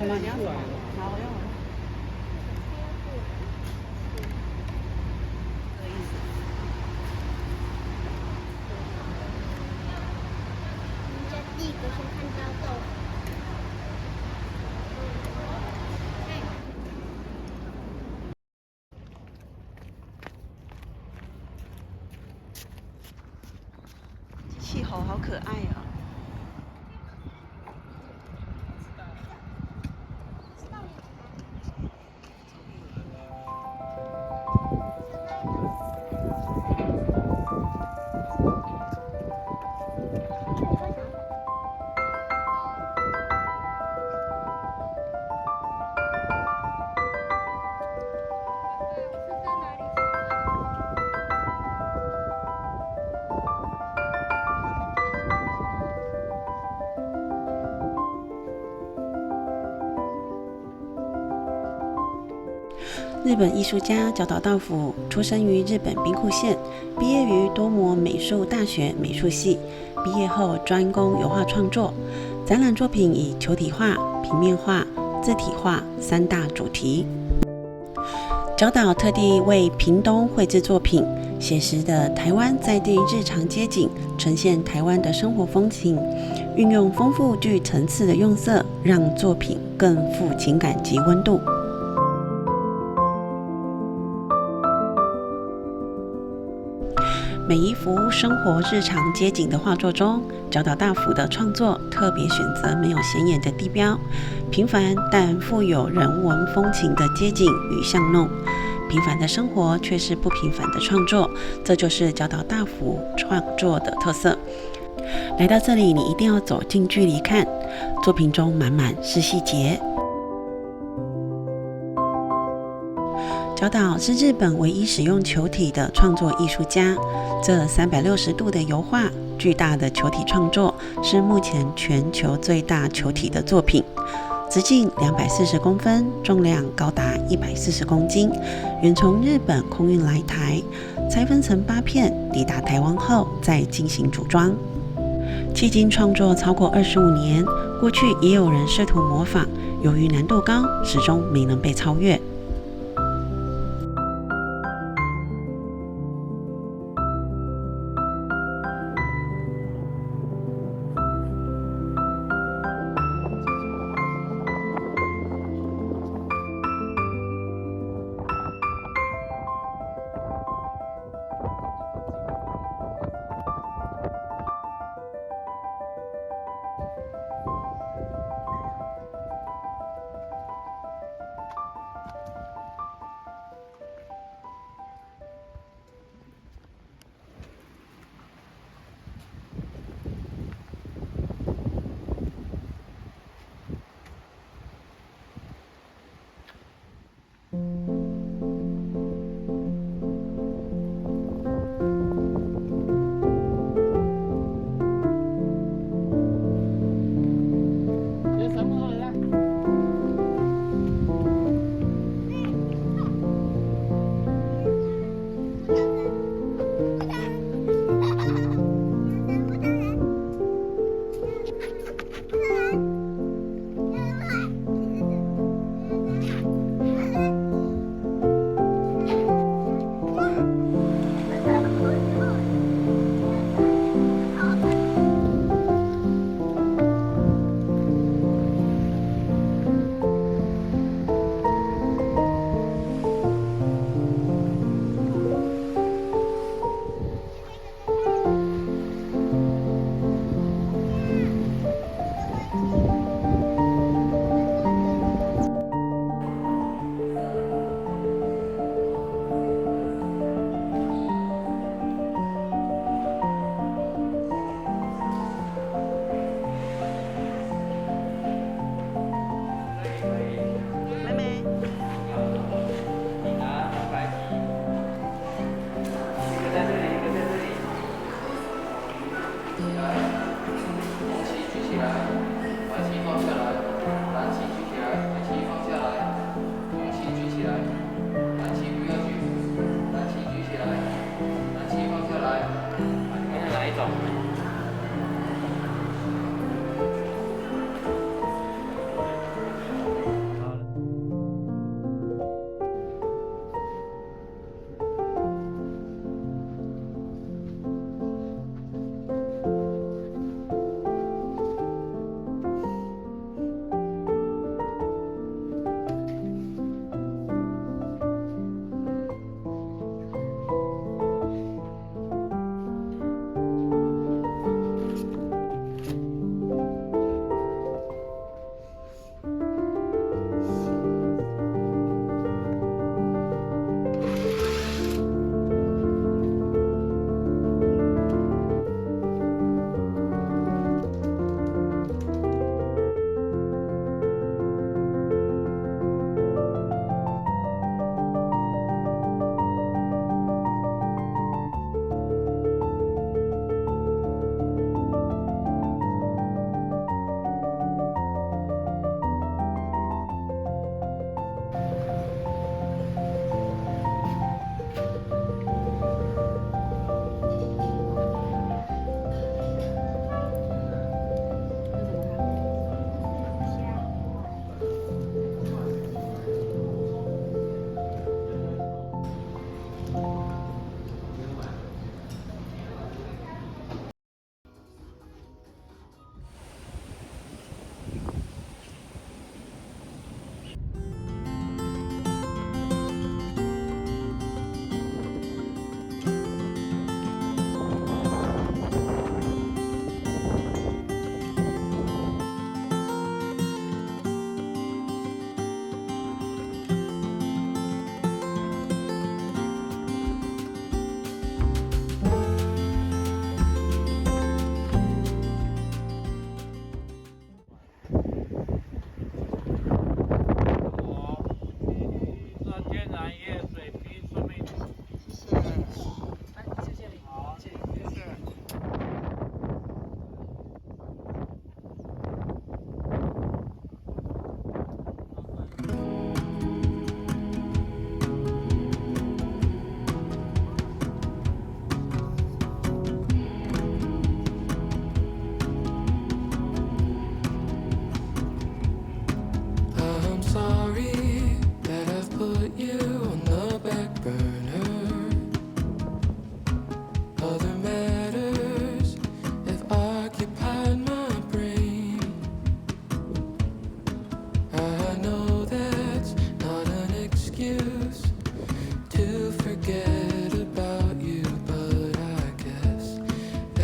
什么？你要什么？好，我用。这个意思。人家第一个先看到豆腐。机器猴好可爱哦。日本艺术家角岛道府出生于日本兵库县，毕业于多摩美术大学美术系。毕业后专攻油画创作，展览作品以球体画、平面画、字体画三大主题。角岛特地为屏东绘制作品，写实的台湾在地日常街景，呈现台湾的生活风情，运用丰富具层次的用色，让作品更富情感及温度。每一幅生活日常街景的画作中，角岛大辅的创作特别选择没有显眼的地标，平凡但富有人文风情的街景与巷弄。平凡的生活却是不平凡的创作，这就是角岛大辅创作的特色。来到这里，你一定要走近距离看，作品中满满是细节。角岛是日本唯一使用球体的创作艺术家，这360度的油画，巨大的球体创作，是目前全球最大球体的作品，直径240公分，重量高达140公斤，原从日本空运来台，拆分成8片，抵达台湾后再进行组装。迄今创作超过25年，过去也有人试图模仿，由于难度高，始终没能被超越。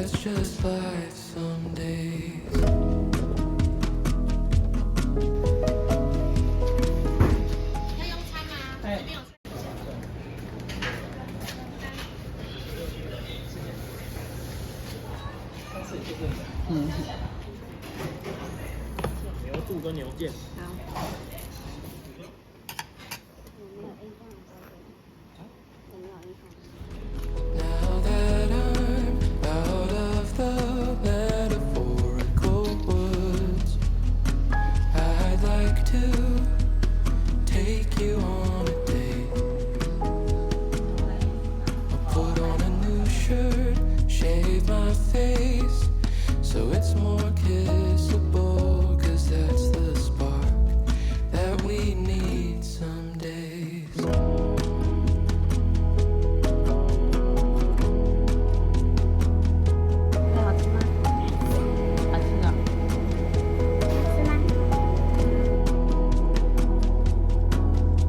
that's just life some days.嗯，牛肚跟牛腱。Now that I'm out of the metaphorical woods, I'd like to take you on a date. I'll put on a new shirt, shave my face, so it's more kissable, 'cause that's the spark that we need some days.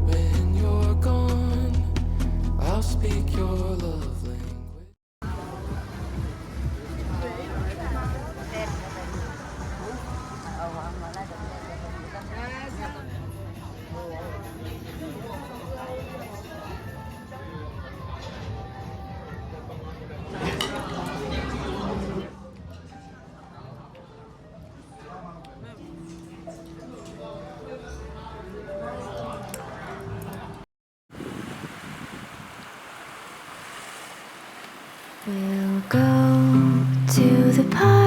When you're gone, I'll speak your love language. We'll go to the park.